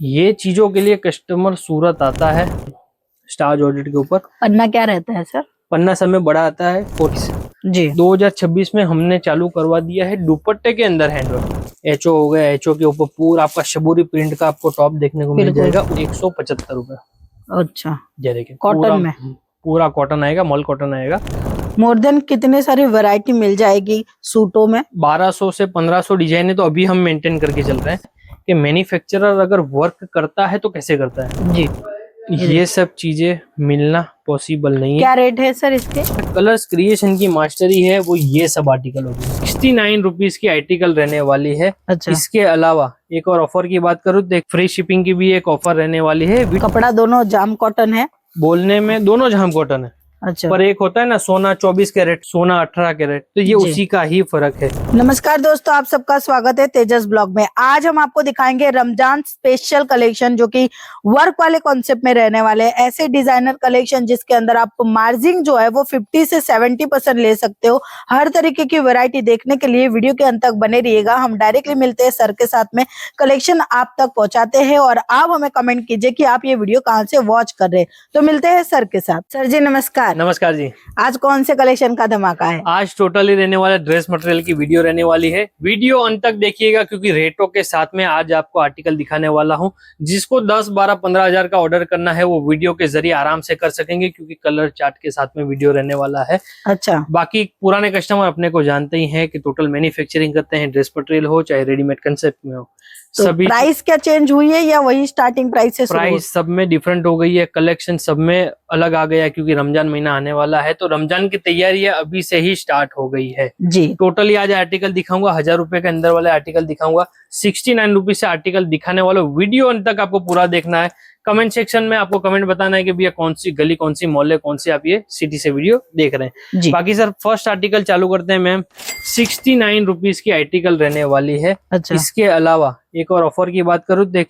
ये चीजों के लिए कस्टमर सूरत आता है स्टार जॉर्जेट के ऊपर। पन्ना क्या रहता है सर? पन्ना सब में बड़ा आता है 40 जी। 2026 में हमने चालू करवा दिया है दुपट्टे के अंदर हैंडवर्क। एचओ हो गया, एचओ के ऊपर पूरा आपका शबूरी प्रिंट का आपको टॉप देखने को मिल जाएगा 175 रुपए। अच्छा, ये देखिए कॉटन में पूरा कॉटन आएगा, मॉल कॉटन आएगा। मोर देन कितने सारी वैरायटी मिल जाएगी सूटों में? 1200 से 1500 डिजाइन है। तो अभी हम मेंटेन करके चल रहे हैं कि मैन्युफैक्चरर अगर वर्क करता है तो कैसे करता है जी। ये सब चीजें मिलना पॉसिबल नहीं है। क्या रेट है सर इसके? कलर्स क्रिएशन की मास्टरी है वो ये सब आर्टिकल होगी। 69 रुपीज की आर्टिकल रहने वाली है। अच्छा। इसके अलावा एक और ऑफर की बात करूँ तो फ्री शिपिंग की भी एक ऑफर रहने वाली है। कपड़ा दोनों जाम कॉटन है? बोलने में दोनों जाम कॉटन है। अच्छा। पर एक होता है ना सोना 24 कैरेट, सोना 18 कैरेट, तो ये उसी का ही फर्क है। नमस्कार दोस्तों, आप सबका स्वागत है तेजस ब्लॉग में। आज हम आपको दिखाएंगे रमजान स्पेशल कलेक्शन जो कि वर्क वाले कॉन्सेप्ट में रहने वाले हैं। ऐसे डिजाइनर कलेक्शन जिसके अंदर आप मार्जिन जो है वो 50 से 70% ले सकते हो। हर तरीके की वैरायटी देखने के लिए वीडियो के अंत तक बने रहिएगा। हम डायरेक्टली मिलते हैं सर के साथ में, कलेक्शन आप तक पहुंचाते हैं और आप हमें कमेंट कीजिए कि आप ये वीडियो कहाँ से वॉच कर रहे हैं। तो मिलते हैं सर के साथ। सर जी नमस्कार। नमस्कार जी। आज कौन से कलेक्शन का धमाका है? आज टोटली रहने वाला ड्रेस मटेरियल की वीडियो रहने वाली है। वीडियो अंत तक देखिएगा क्योंकि रेटों के साथ में आज आपको आर्टिकल दिखाने वाला हूं। जिसको 10, 12, 15 हजार का ऑर्डर करना है वो वीडियो के जरिए आराम से कर सकेंगे क्योंकि कलर चार्ट के साथ में वीडियो रहने वाला है। अच्छा। बाकी पुराने कस्टमर अपने को जानते ही हैं कि टोटल मैन्युफैक्चरिंग करते हैं, ड्रेस मटेरियल हो चाहे रेडीमेड कंसेप्ट में हो। तो सभी प्राइस क्या चेंज हुई है या वही स्टार्टिंग प्राइस से? प्राइस सब में डिफरेंट हो गई है, कलेक्शन सब में अलग आ गया है क्योंकि रमजान महीना आने वाला है। तो रमजान की तैयारियां अभी से ही स्टार्ट हो गई है जी। टोटली आज आर्टिकल दिखाऊंगा 1000 रुपए के अंदर वाले आर्टिकल दिखाऊंगा। 69 रुपीज से आर्टिकल दिखाने वाला वीडियो अंत तक आपको पूरा देखना है। कमेंट सेक्शन में आपको कमेंट बताना है कि भैया कौन सी गली, कौन सी मोहल्ले, कौन सी आप ये सिटी से वीडियो देख रहे हैं जी। बाकी सर फर्स्ट आर्टिकल चालू करते हैं मैम। 69 रुपीज की आर्टिकल रहने वाली है। अच्छा। इसके अलावा एक और ऑफर की बात करूँ तो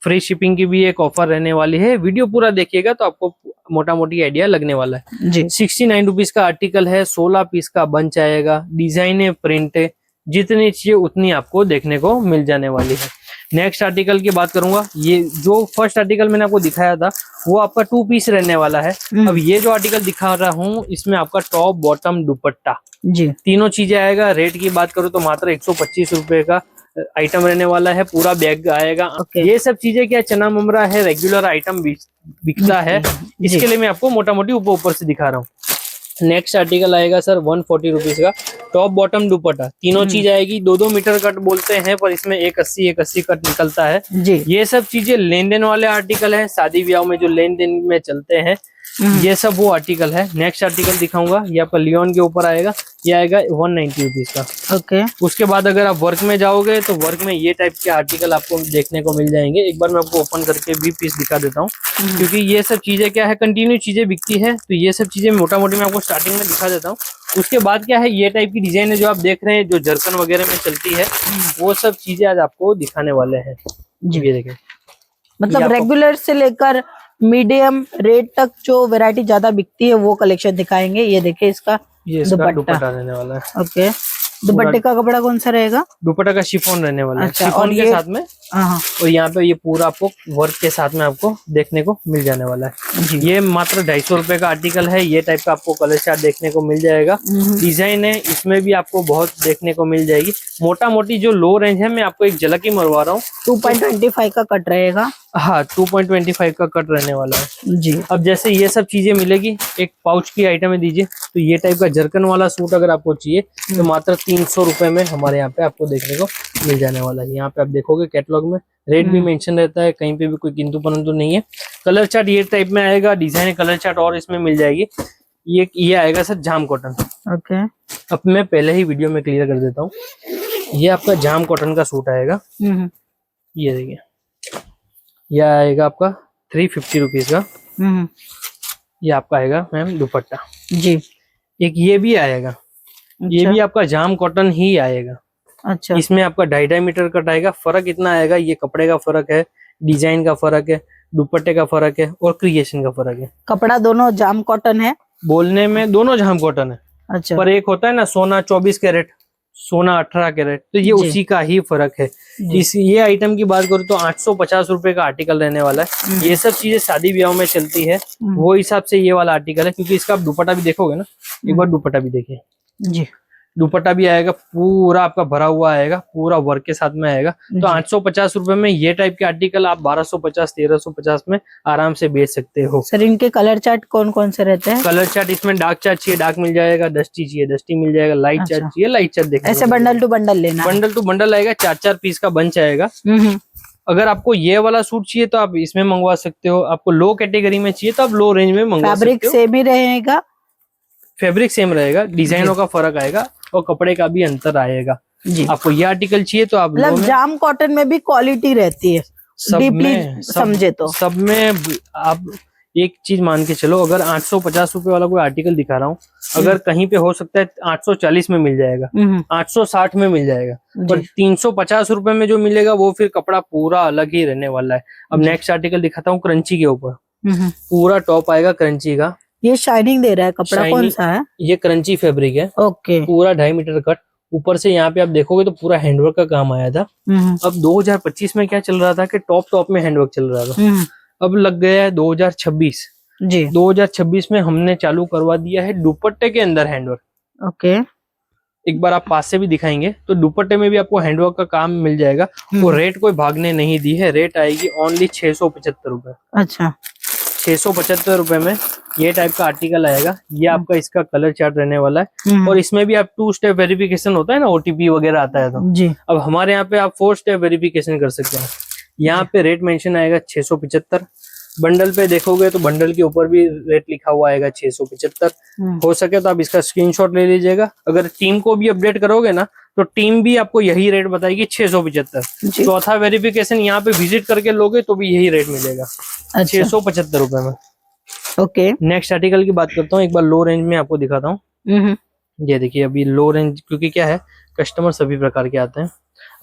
फ्री शिपिंग की भी एक ऑफर रहने वाली है। वीडियो पूरा देखिएगा तो आपको मोटा मोटी आइडिया लगने वाला है जी। 69 रुपीज का आर्टिकल है। 16 पीस का बंच आएगा, डिजाइन है, प्रिंट है, जितनी चाहिए उतनी आपको देखने को मिल जाने वाली है। नेक्स्ट आर्टिकल की बात करूंगा, ये जो फर्स्ट आर्टिकल मैंने आपको दिखाया था वो आपका 2 पीस रहने वाला है। अब ये जो आर्टिकल दिखा रहा हूँ इसमें आपका टॉप, बॉटम, दुपट्टा जी तीनों चीजें आएगा। रेट की बात करूँ तो मात्र 125 रुपए का आइटम रहने वाला है। पूरा बैग आएगा। ये सब चीजें क्या चना ममरा है, रेगुलर आइटम बिकता है, इसके लिए मैं आपको मोटा मोटी ऊपर से दिखा रहा हूँ। नेक्स्ट आर्टिकल आएगा सर 140 रुपीज का टॉप, बॉटम, दुपट्टा तीनों चीज आएगी। 2-2 मीटर कट बोलते हैं पर इसमें 180 कट निकलता है जी। ये सब चीजें लेन देन वाले आर्टिकल है। शादी ब्याह में जो लेन देन में चलते हैं ये सब वो आर्टिकल है। नेक्स्ट आर्टिकल दिखाऊंगा ये आपका लियोन के ऊपर आएगा। ये आएगा 190 रुपीज का। ओके। उसके बाद अगर आप वर्क में जाओगे तो वर्क में ये टाइप के आर्टिकल आपको देखने को मिल जाएंगे। एक बार मैं आपको ओपन करके भी पीस दिखा देता हूँ क्योंकि ये सब चीजें क्या है कंटिन्यू चीजें बिकती है। तो ये सब चीजें मोटा मोटी मैं आपको स्टार्टिंग में दिखा देता हूँ। उसके बाद क्या है ये टाइप की डिजाइन है जो आप देख रहे हैं जो जरकन वगैरह में चलती है वो सब चीजें आज आपको दिखाने वाले हैं। ये देखें, मतलब रेगुलर से लेकर मीडियम रेट तक जो वैरायटी ज्यादा बिकती है वो कलेक्शन दिखाएंगे। ये देखिए इसका ये इसका दुपट्टा रहने वाला है। ओके। दुपट्टे का कपड़ा कौन सा रहेगा? दुपट्टा का शिफॉन रहने वाला है। अच्छा, शिफॉन के साथ में और यहाँ पे ये पूरा आपको वर्क के साथ में आपको देखने को मिल जाने वाला है। ये मात्र 250 रुपए का आर्टिकल है। ये टाइप का आपको कलर चार्ट देखने को मिल जाएगा। डिजाइन है इसमें भी आपको बहुत देखने को मिल जाएगी। मोटा मोटी जो लो रेंज है मैं आपको एक झलक ही मरवा रहा हूँ। 2.25 का कट रहेगा। हाँ 2.25 का कट रहने वाला है जी। अब जैसे ये सब चीजें मिलेगी। एक पाउच की आइटम है दीजिए। तो ये टाइप का जरकन वाला सूट अगर आपको चाहिए तो मात्र 300 रुपए में हमारे यहाँ पे आपको देखने को मिल जाने वाला है। यहाँ पे आप देखोगे कैटलॉग में रेट भी मेंशन रहता है, कहीं पे भी कोई किंतु परंतु नहीं है। कलर चार्ट ये टाइप में आएगा। डिजाइन कलर चार्ट और इसमें मिल जाएगी। ये आएगा सर जाम कॉटन। ओके। अब मैं पहले ही वीडियो में क्लियर कर देता हूँ। ये आपका जाम कॉटन का सूट आएगा। ये देखिए यह आएगा आपका 350 रुपीज का। ये आपका आएगा मैम दुपट्टा जी। एक ये भी आएगा। ये भी आपका जाम कॉटन ही आएगा। अच्छा। इसमें आपका 2.5 मीटर कट आएगा। फर्क इतना आएगा, ये कपड़े का फर्क है, डिजाइन का फर्क है, दुपट्टे का फर्क है और क्रिएशन का फर्क है। कपड़ा दोनों जाम कॉटन है। बोलने में दोनों जाम कॉटन है। अच्छा। पर एक होता है ना सोना 24 कैरेट, सोना 18 कैरेट, तो ये जी। उसी का ही फर्क है। जी। ये आइटम की बात करूँ तो 850 रुपए का आर्टिकल रहने वाला है। ये सब चीजें शादी ब्याह में चलती है, वो हिसाब से ये वाला आर्टिकल है, क्योंकि इसका आप दुपट्टा भी देखोगे ना, एक बार दुपट्टा भी देखिए। जी। दुपट्टा भी आएगा पूरा आपका भरा हुआ आएगा, पूरा वर्क के साथ में आएगा। तो 850 रुपए में ये टाइप के आर्टिकल आप 1250 1350 में आराम से बेच सकते हो। सर इनके कलर चार्ट कौन कौन से रहते हैं? कलर चार्ट इसमें डार्क चार्ट चाहिए डार्क मिल जाएगा, डस्टी चाहिए डस्टी मिल जाएगा, लाइट चार्ट चाहिए लाइट चार्ट देखिए। ऐसे बंडल टू बंडल लेना? बंडल टू बंडल आएगा, 4-4 पीस का बंच आएगा। अगर आपको ये वाला सूट चाहिए तो आप इसमें मंगवा सकते हो, आपको लो कैटेगरी में चाहिए तो आप लो रेंज में मंगवा सकते हो। फैब्रिक सेम ही रहेगा? फैब्रिक सेम रहेगा, डिजाइनों का फर्क आएगा और कपड़े का भी अंतर आएगा जी। आपको ये आर्टिकल चाहिए तो आप मतलब जाम कॉटन में भी क्वालिटी रहती है, डीपली समझे तो सब में आप एक चीज मान के चलो, अगर 850 रुपए वाला कोई आर्टिकल दिखा रहा हूँ, अगर कहीं पे हो सकता है 840 में मिल जाएगा, 860 में मिल जाएगा, पर 350 रुपए में जो मिलेगा वो फिर कपड़ा पूरा अलग ही रहने वाला है। अब नेक्स्ट आर्टिकल दिखाता हूँ क्रंची के ऊपर, पूरा टॉप आएगा क्रंची का। ये शाइनिंग दे रहा है, कपड़ा कौन सा है? ये क्रंची फैब्रिक है। ओके। पूरा 2.5 मीटर कट, ऊपर से यहाँ पे आप देखोगे तो पूरा हैंडवर्क का काम आया था। अब 2025 में क्या चल रहा था कि टॉप में हैंडवर्क चल रहा था, अब लग गया है 2026 जी। 2026 में हमने चालू करवा दिया है दुपट्टे के अंदर हैंडवर्क। ओके। एक बार आप पास से भी दिखाएंगे तो दुपट्टे में भी आपको हैंडवर्क का काम मिल जाएगा। वो रेट कोई भागने नहीं दी है, रेट आएगी ओनली 675 रुपए। अच्छा, 675 रुपए में ये टाइप का आर्टिकल आएगा। ये आपका इसका कलर चार्ट रहने वाला है, और इसमें भी आप 2 स्टेप वेरिफिकेशन होता है ना, OTP वगैरह आता है तो जी। अब हमारे यहाँ पे आप 4 स्टेप वेरिफिकेशन कर सकते हैं। यहाँ पे रेट मेंशन आएगा 675। बंडल पे देखोगे तो बंडल के ऊपर भी रेट लिखा हुआ आएगा 675। हो सके तो आप इसका स्क्रीनशॉट ले लीजिएगा। अगर टीम को भी अपडेट करोगे ना तो टीम भी आपको यही रेट बताएगी 675। चौथा वेरिफिकेशन यहाँ पे विजिट करके लोगे तो भी यही रेट मिलेगा, 675 रुपए में। ओके। नेक्स्ट आर्टिकल की बात करता हूँ, एक बार लो रेंज में आपको दिखाता हूँ। ये देखिए अभी लो रेंज, क्योंकि क्या है कस्टमर सभी प्रकार के आते हैं।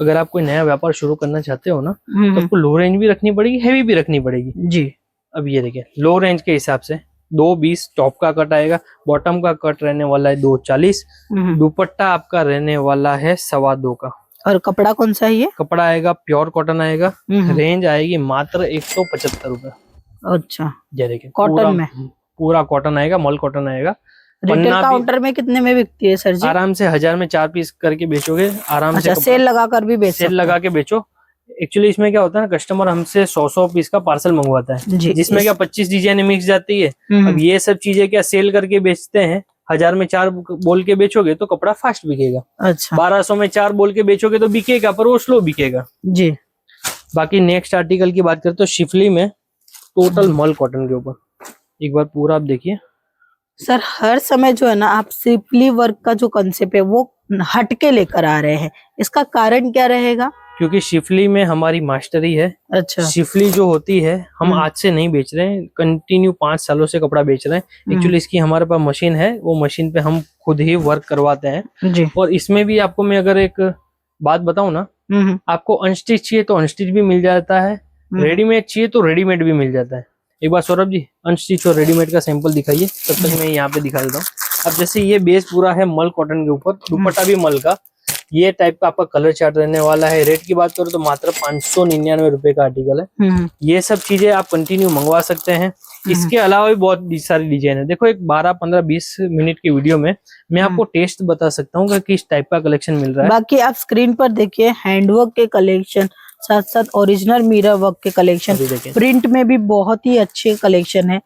अगर आप कोई नया व्यापार शुरू करना चाहते हो ना तो आपको लो रेंज भी रखनी पड़ेगी, हैवी भी रखनी पड़ेगी जी। अब ये देखिए लो रेंज के हिसाब से 220 टॉप का कट आएगा, बॉटम का कट रहने वाला है 240, दुपट्टा आपका रहने वाला है 2.25 का। और कपड़ा कौन सा है ये? कपड़ा आएगा प्योर कॉटन आएगा, रेंज आएगी मात्र 175 रुपए। अच्छा, ये देखिए कॉटन में पूरा कॉटन आएगा, मल कॉटन आएगा। रिटेल काउंटर में कितने में बिकती है सर जी? आराम से 1000 में 4 पीस करके बेचोगे आराम से। सेल लगाकर भी बेच, सेल लगा के बेचो। एक्चुअली इसमें क्या होता है ना, कस्टमर हमसे 100 पीस का पार्सल मंगवाता है, जिसमें क्या 25 डिजाइन मिक्स जाती है। अब ये सब चीजें क्या सेल करके बेचते हैं, 1000 में 4 बोल के बेचोगे तो कपड़ा फास्ट बिकेगा। अच्छा। 1200 में 4 बोल के बेचोगे तो बिकेगा, पर वो स्लो बिकेगा जी। बाकी नेक्स्ट आर्टिकल की बात करते तो शिफली में टोटल मल कॉटन के ऊपर एक बार पूरा आप देखिए। सर हर समय जो है ना आप सिंपली वर्क का जो कंसेप्ट है वो हटके लेकर आ रहे हैं, इसका कारण क्या रहेगा? क्योंकि शिफली में हमारी मास्टरी है। अच्छा। शिफली जो होती है हम आज से नहीं बेच रहे हैं, कंटिन्यू 5 सालों से कपड़ा बेच रहे हैं। एक्चुअली इसकी हमारे पास मशीन है, वो मशीन पे हम खुद ही वर्क करवाते हैं जी। और इसमें भी आपको मैं अगर एक बात बताऊं ना, आपको अनस्टिच चाहिए तो अनस्टिच भी मिल जाता है, रेडीमेड चाहिए तो रेडीमेड भी मिल जाता है। एक बार सौरभ जी अनस्टिच और रेडीमेड का सैंपल दिखाइए, तब तक मैं यहाँ पे दिखा देता हूँ। अब जैसे ये बेस पूरा है मल कॉटन के ऊपर, दुपट्टा भी मल का, ये टाइप का आपका कलर चार्ट रहने वाला है। रेट की बात करो तो मात्र 599 रुपए का आर्टिकल है। ये सब चीजें आप कंटिन्यू मंगवा सकते हैं। इसके अलावा भी बहुत सारी डिजाइन है। देखो एक 12, 15, 20 मिनट की वीडियो में मैं आपको टेस्ट बता सकता हूँ कि किस टाइप का कलेक्शन मिल रहा है। बाकी आप स्क्रीन पर देखिए हैंडवर्क के कलेक्शन, साथ साथ ओरिजिनल मिरर वर्क के कलेक्शन, प्रिंट में भी बहुत ही अच्छे कलेक्शन है।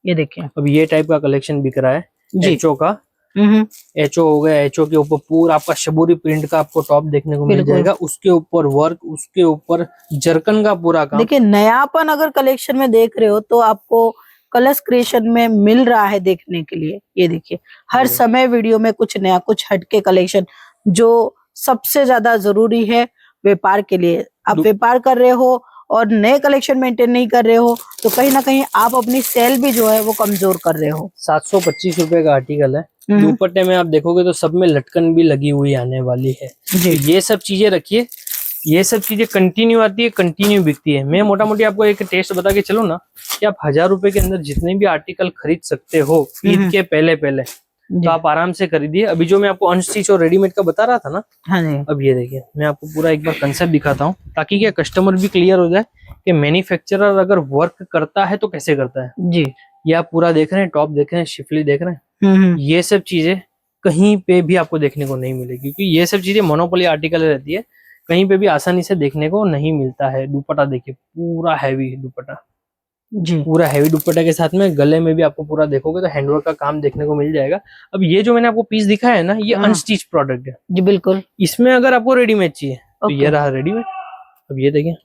ये देखिए अब ये टाइप का कलेक्शन बिक रहा है एचओ का। एचओ हो गया, एचओ के ऊपर पूरा आपका शबूरी प्रिंट का आपको टॉप देखने को मिल जाएगा, उसके ऊपर वर्क, उसके ऊपर जरकन का पूरा काम। देखिए नयापन अगर कलेक्शन में देख रहे हो तो आपको कलर्स क्रिएशन में मिल रहा है देखने के लिए। ये देखिए हर समय वीडियो में कुछ नया, कुछ हटके कलेक्शन, जो सबसे ज्यादा जरूरी है व्यापार के लिए। आप व्यापार कर रहे हो और नए कलेक्शन मेंटेन नहीं कर रहे हो तो कहीं ना कहीं आप अपनी सेल भी जो है वो कमजोर कर रहे हो। 725 रुपए का आर्टिकल है। दुपट्टे में आप देखोगे तो सब में लटकन भी लगी हुई आने वाली है जी। ये सब चीजें रखिए, ये सब चीजें कंटिन्यू आती है, कंटिन्यू बिकती है। मैं मोटा मोटी आपको एक टेस्ट बता के चलो ना कि आप 1000 रुपए के अंदर जितने भी आर्टिकल खरीद सकते हो ईद के पहले तो आप आराम से खरीदिए। अभी जो मैं आपको अनस्टिच और रेडीमेड का बता रहा था ना, हाँ जी, अब ये देखिए मैं आपको पूरा एक बार कंसेप्ट दिखाता हूँ, ताकि क्या कस्टमर भी क्लियर हो जाए कि मैन्युफैक्चरर अगर वर्क करता है तो कैसे करता है। जी। ये आप पूरा देख रहे हैं, टॉप देख रहे हैं, शिफली देख रहे हैं, हम्म। ये सब चीजें कहीं पे भी आपको देखने को नहीं मिलेगी, क्योंकि ये सब चीजें मोनोपोली आर्टिकल रहती है, कहीं पे भी आसानी से देखने को नहीं मिलता है। दुपट्टा देखिए, पूरा हैवी दुपट्टा, जी, पूरा हैवी दुपट्टा के साथ में गले में भी आपको पूरा देखोगे तो हैंडवर्क का काम देखने को मिल जाएगा। अब ये जो मैंने आपको पीस दिखाया है ना, ये हाँ। अनस्टिच प्रोडक्ट है। जी बिल्कुल। इसमें अगर आपको रेडीमेड चाहिए तो ये ओके। रहा रेडीमेड। अब ये देखिए,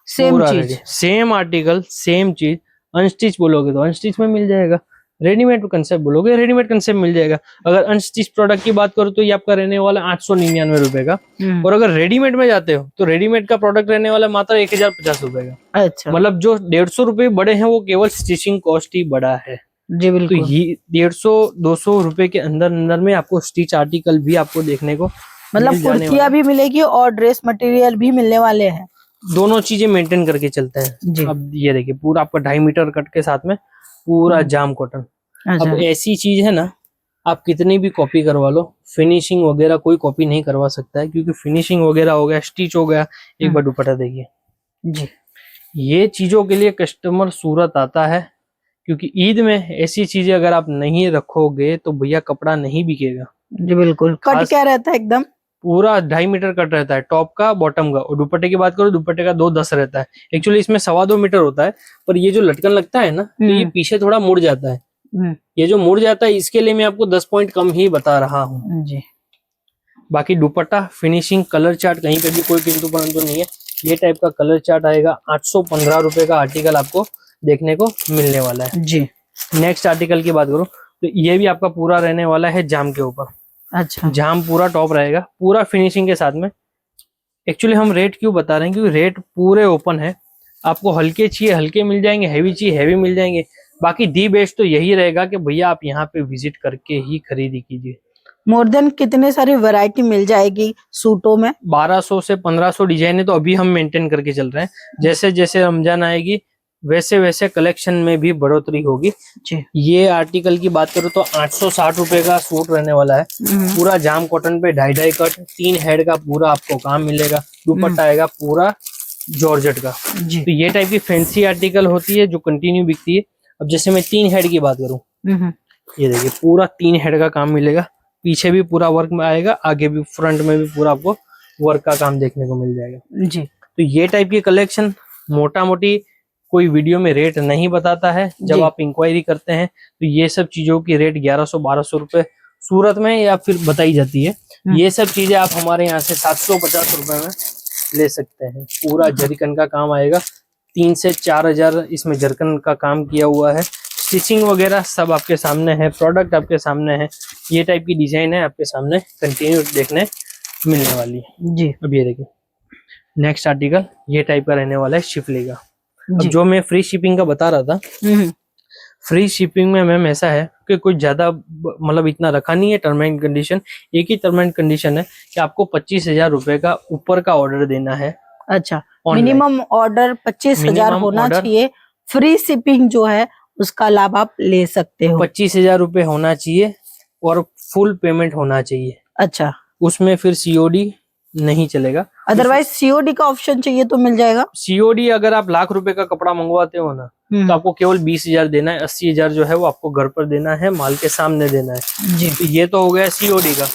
सेम पूरा चीज। रेडी, सेम आर्टिकल सेम चीज। अनस्टिच बोलोगे तो अनस्टिच में मिल जाएगा, रेडीमेड कंसेप्ट बोलोगे रेडीमेड कंसेप्ट मिल जाएगा। अगर अनस्टिच प्रोडक्ट की बात करूँ तो ये आपका रहने वाला 899 रुपए का, और अगर रेडीमेड में जाते हो तो रेडीमेड का प्रोडक्ट रहने वाला मात्र 1050 रुपए का। अच्छा। मतलब जो 150 रुपए बड़े हैं वो केवल स्टिचिंग कॉस्ट ही बड़ा है। जी तो बिल्कुल। ये 150-200 रुपए के अंदर अंदर में आपको स्टिच आर्टिकल भी आपको देखने को मतलब मिल जाने वाला कुर्तियां है। भी मिलेगी और ड्रेस मटेरियल भी मिलने वाले हैं। दोनों चीजें मेंटेन करके चलते हैं। जी। अब ये देखिए पूरा आपका 2.5 मीटर कट के साथ में पूरा जाम कॉटन। अच्छा। अब ऐसी चीज है ना, आप कितनी भी कॉपी करवा लो, फिनिशिंग वगैरह कोई कॉपी नहीं करवा सकता है, क्योंकि फिनिशिंग वगैरह हो गया, स्टिच हो गया। एक बार दुपट्टा देखिए जी। ये चीजों के लिए कस्टमर सूरत आता है, क्योंकि ईद में ऐसी चीजें अगर आप नहीं रखोगे तो भैया कपड़ा नहीं बिकेगा। जी बिल्कुल। कट खास- क्या रहता है एकदम? पूरा 2.5 मीटर कट रहता है, टॉप का बॉटम का। और दुपट्टे की बात करो, दुपट्टे का 2.10 रहता है। एक्चुअली इसमें 2.25 मीटर होता है, पर ये जो लटकन लगता है ना, तो ये पीछे थोड़ा मुड़ जाता है। ये जो मुड़ जाता है इसके लिए मैं आपको 10 पॉइंट कम ही बता रहा हूँ। जी। बाकी दुपट्टा फिनिशिंग कलर चार्ट कहीं पे भी कोई किंतु परंतु नहीं है। ये टाइप का कलर चार्ट आएगा। 815 रुपए का आर्टिकल आपको देखने को मिलने वाला है। जी। नेक्स्ट आर्टिकल की बात करूं तो ये भी आपका पूरा रहने वाला है जाम के ऊपर। अच्छा। जाम पूरा टॉप रहेगा, पूरा फिनिशिंग के साथ में। एक्चुअली हम रेट क्यों बता रहे हैं, क्योंकि रेट पूरे ओपन है। आपको हल्के चाहिए हल्के मिल जाएंगे, हैवी चाहिए हैवी मिल जाएंगे। बाकी दी बेस्ट तो यही रहेगा कि भैया आप यहाँ पे विजिट करके ही खरीदी कीजिए। मोर देन कितने सारी वैरायटी मिल जाएगी सूटों में? 1200 से 1500 डिजाइन है, तो अभी हम मेंटेन करके चल रहे हैं। जैसे जैसे रमजान आएगी वैसे वैसे कलेक्शन में भी बढ़ोतरी होगी। जी। ये आर्टिकल की बात करूँ तो 860 रुपए का सूट रहने वाला है। पूरा जाम कॉटन पे 2.5 कट, 3 हेड का पूरा आपको काम मिलेगा। दुपट्टा आएगा पूरा जॉर्जेट का। जी। तो ये टाइप की फैंसी आर्टिकल होती है जो कंटिन्यू बिकती है। अब जैसे मैं 3 हेड की बात करूँ, ये देखिए पूरा 3 हेड का काम मिलेगा। पीछे भी पूरा वर्क में आएगा, आगे भी फ्रंट में भी पूरा आपको वर्क का काम देखने को मिल जाएगा। जी। तो ये टाइप की कलेक्शन मोटा मोटी कोई वीडियो में रेट नहीं बताता है। जब जी। आप इंक्वायरी करते हैं तो ये सब चीजों की रेट 1100-1200 रुपए सूरत में या फिर बताई जाती है। ये सब चीजें आप हमारे यहाँ से 750 रुपए में ले सकते हैं। पूरा जरीकन का काम आएगा, 3 से 4000 इसमें जरकन का काम किया हुआ है। स्टिचिंग वगैरह सब आपके सामने है, प्रोडक्ट आपके सामने है। ये टाइप की डिजाइन है आपके सामने कंटिन्यू देखने मिलने वाली है। जी। अब ये देखिए नेक्स्ट आर्टिकल ये टाइप का रहने वाला है शिफली का। अब जी। जो मैं फ्री शिपिंग का बता रहा था, फ्री शिपिंग में मैम ऐसा है कि कुछ ज्यादा मतलब इतना रखा नहीं है टर्म एंड कंडीशन। एक ही टर्म एंड कंडीशन है कि आपको 25,000 रुपए का ऊपर का ऑर्डर देना है। अच्छा। Online। मिनिमम ऑर्डर 25,000 Minimum होना order- चाहिए। फ्री शिपिंग जो है उसका लाभ आप ले सकते हो। 25,000 रुपए होना चाहिए और फुल पेमेंट होना चाहिए। अच्छा। उसमें फिर सीओडी नहीं चलेगा। अदरवाइज सीओडी का ऑप्शन चाहिए तो मिल जाएगा। सीओडी अगर आप लाख रुपए का कपड़ा मंगवाते हो ना, तो आपको केवल 20,000 देना है। 80,000 जो है वो आपको घर पर देना है, माल के सामने देना है। जी। तो ये तो हो गया सीओडी का।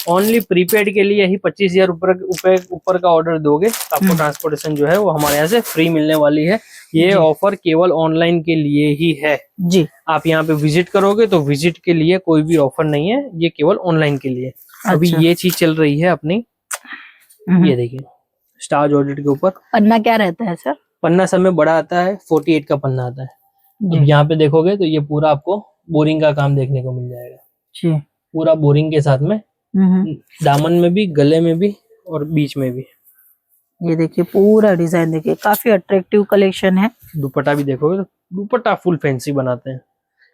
ओनली प्रीपेड के लिए ही 25,000 ऊपर का ऑर्डर दोगे तो आपको ट्रांसपोर्टेशन जो है वो हमारे यहाँ से फ्री मिलने वाली है। ये ऑफर केवल ऑनलाइन के लिए ही है। जी। आप यहाँ पे विजिट करोगे तो विजिट के लिए कोई भी ऑफर नहीं है, ये केवल ऑनलाइन के लिए। अभी ये चीज चल रही है अपनी। ये देखिए स्टार जॉर्जेट के ऊपर पन्ना क्या रहता है सर? पन्ना सब में बड़ा आता है, 48 का पन्ना आता है। अब यहाँ पे देखोगे तो ये पूरा आपको बोरिंग का काम देखने को मिल जाएगा। जी। पूरा बोरिंग के साथ में दामन में भी, गले में भी और बीच में भी। ये देखिए पूरा डिजाइन देखिए, काफी अट्रैक्टिव कलेक्शन है। दुपट्टा भी देखोगे तो दुपट्टा फुल फैंसी बनाते हैं,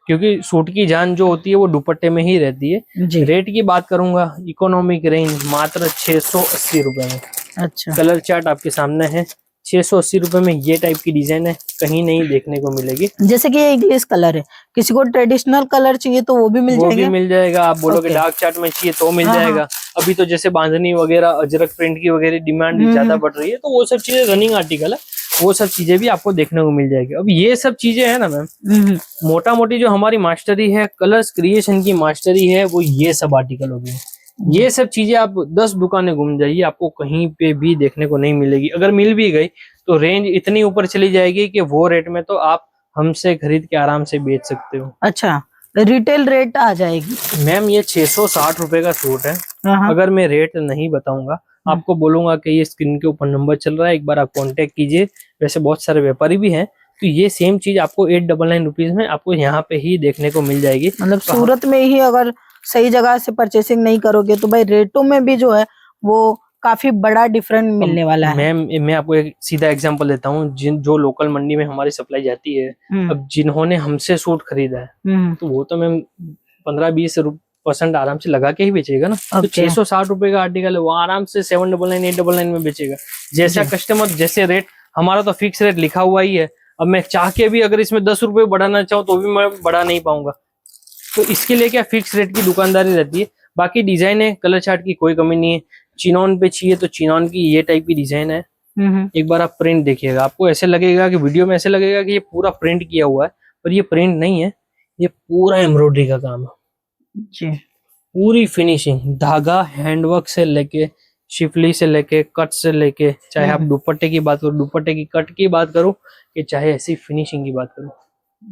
क्योंकि सूट की जान जो होती है वो दुपट्टे में ही रहती है। जी। रेट की बात करूंगा, इकोनॉमिक रेंज मात्र 680 रुपए में। अच्छा। कलर चार्ट आपके सामने है, 680 रुपए में ये टाइप की डिजाइन है, कहीं नहीं देखने को मिलेगी। जैसे कि ये इंग्लिश कलर है, किसी को ट्रेडिशनल कलर चाहिए तो वो भी मिल वो जाएंगे। भी मिल जाएगा। आप बोलोगे Okay. डार्क चार्ट में चाहिए तो मिल हाँ, जाएगा। अभी तो जैसे बांधनी वगैरह, अजरक प्रिंट की वगैरह डिमांड ज्यादा बढ़ रही है, तो वो सब चीजें रनिंग आर्टिकल है, वो सब चीजें भी आपको देखने को मिल जाएगी। अब ये सब चीजें है ना मैम, मोटा मोटी जो हमारी मास्टरी है, कलर्स क्रिएशन की मास्टरी है, वो ये सब आर्टिकल हो गए। ये सब चीजें आप 10 दुकानें घूम जाइए, आपको कहीं पे भी देखने को नहीं मिलेगी। अगर मिल भी गई तो रेंज इतनी ऊपर चली जाएगी कि वो रेट में तो आप हमसे खरीद के आराम से बेच सकते हो। अच्छा, रिटेल रेट आ जाएगी मैम ये 660 रुपए का सूट है। हाँ। अगर मैं रेट नहीं बताऊंगा, आपको बोलूंगा कि ये स्क्रीन के ऊपर नंबर चल रहा है, एक बार आप कांटेक्ट कीजिए। वैसे बहुत सारे व्यापारी भी हैं, तो ये सेम चीज आपको 899 रुपीज में आपको यहाँ पे ही देखने को मिल जाएगी। मतलब सूरत में ही अगर सही जगह से परचेसिंग नहीं करोगे तो भाई रेटों में भी जो है वो काफी बड़ा डिफरेंट मिलने वाला है। मैम मैं आपको एक सीधा एग्जांपल देता हूँ, जो लोकल मंडी में हमारी सप्लाई जाती है, अब जिन्होंने हमसे सूट खरीदा है तो वो तो मैम 15-20% आराम से लगा के ही बेचेगा ना। तो 660 रुपए का आर्टिकल है, वो आराम से 799 899 में बेचेगा। जैसा कस्टमर जैसे रेट, हमारा तो फिक्स रेट लिखा हुआ ही है। अब मैं चाह के भी अगर इसमें 10 रुपए बढ़ाना चाहूँ तो भी मैं बढ़ा नहीं पाऊंगा। तो इसके लिए क्या फिक्स रेट की दुकानदारी रहती है। बाकी डिजाइन है, कलर चार्ट की कोई कमी नहीं है। चिनॉन पे चाहिए तो चिनॉन की ये टाइप की डिजाइन है। एक बार आप प्रिंट देखिएगा, आपको ऐसे लगेगा कि वीडियो में ऐसे लगेगा कि ये पूरा प्रिंट किया हुआ है, पर ये प्रिंट नहीं है, ये पूरा एम्ब्रॉयडरी का काम है जी। पूरी फिनिशिंग, धागा हैंडवर्क से लेके, शिफली से लेके, कट से लेके, चाहे आप दुपट्टे की बात करो, दुपट्टे की कट की बात करो, कि चाहे ऐसी फिनिशिंग की बात करो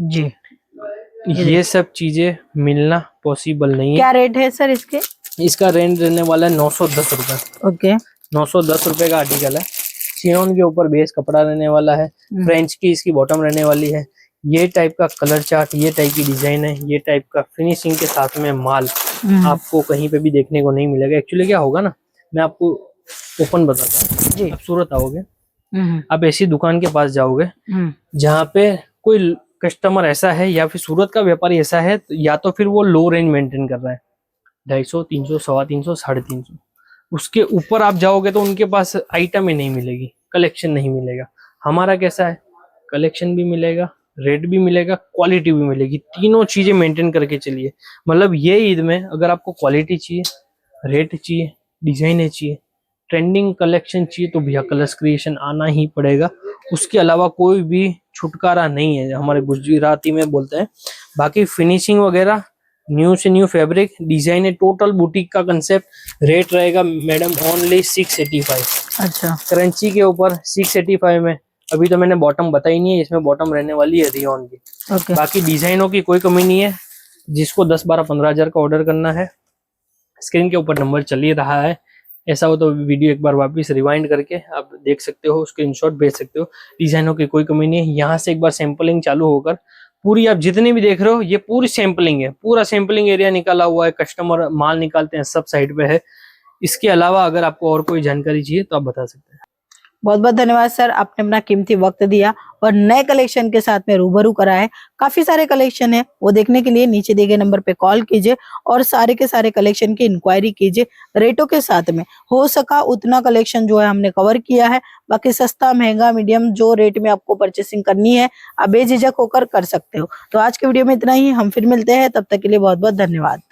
जी, ये सब चीजें मिलना पॉसिबल नहीं है। क्या रेट है सर इसके? इसका रेंज रहने वाला है 910 रुपए। ओके, 910 रुपए का आर्टिकल है। चिनॉन के ऊपर बेस कपड़ा रहने वाला है, फ्रेंच की इसकी बॉटम रहने वाली है। ये टाइप का कलर चार्ट, ये टाइप की डिजाइन है, ये टाइप का फिनिशिंग के साथ में माल आपको कहीं पे भी देखने को नहीं मिलेगा। एक्चुअली क्या होगा ना, मैं आपको ओपन बताता हूँ जी। आप सूरत आओगे, आप ऐसी दुकान के पास जाओगे जहाँ पे कोई कस्टमर ऐसा है या फिर सूरत का व्यापारी ऐसा है, या तो फिर वो लो रेंज मेंटेन कर रहा है, 250, 300, 350, 350। उसके ऊपर आप जाओगे तो उनके पास आइटम ही नहीं मिलेगी, कलेक्शन नहीं मिलेगा। हमारा कैसा है, कलेक्शन भी मिलेगा, रेट भी मिलेगा, क्वालिटी भी मिलेगी, तीनों चीजें मेंटेन करके चलिए। मतलब ये ईद में अगर आपको क्वालिटी चाहिए, रेट चाहिए, डिजाइन चाहिए, ट्रेंडिंग कलेक्शन चाहिए, तो भैया कलर्स क्रिएशन आना ही पड़ेगा। उसके अलावा कोई भी छुटकारा नहीं है, हमारे गुजराती में बोलते हैं। बाकी फिनिशिंग वगैरह, न्यू से न्यू फैब्रिक, डिजाइन है, टोटल बुटीक का कंसेप्ट। रेट रहेगा मैडम ओनली 685। अच्छा, क्रंची के ऊपर 685 में। अभी तो मैंने बॉटम बताई नहीं है, इसमें बॉटम रहने वाली है रियॉन की। ओके। बाकी डिजाइनों की कोई कमी नहीं है। जिसको 10, 12, 15 हजार का ऑर्डर करना है, स्क्रीन के ऊपर नंबर चल ही रहा है। ऐसा हो तो वीडियो एक बार वापस रिवाइंड करके आप देख सकते हो, स्क्रीनशॉट भेज सकते हो। डिजाइनों की कोई कमी नहीं है। यहाँ से एक बार सैंपलिंग चालू होकर पूरी, आप जितनी भी देख रहे हो, ये पूरी सैंपलिंग है, पूरा सैंपलिंग एरिया निकाला हुआ है। कस्टमर माल निकालते हैं, सब साइड पे है। इसके अलावा अगर आपको और कोई जानकारी चाहिए तो आप बता सकते हैं। बहुत बहुत धन्यवाद सर, आपने अपना कीमती वक्त दिया और नए कलेक्शन के साथ में रूबरू करा है। काफी सारे कलेक्शन है, वो देखने के लिए नीचे दिए गए नंबर पे कॉल कीजिए और सारे के सारे कलेक्शन की इंक्वायरी कीजिए। रेटों के साथ में हो सका उतना कलेक्शन जो है हमने कवर किया है। बाकी सस्ता, महंगा, मीडियम, जो रेट में आपको परचेसिंग करनी है आप बेझिझक होकर कर सकते हो। तो आज के वीडियो में इतना ही, हम फिर मिलते हैं, तब तक के लिए बहुत बहुत धन्यवाद।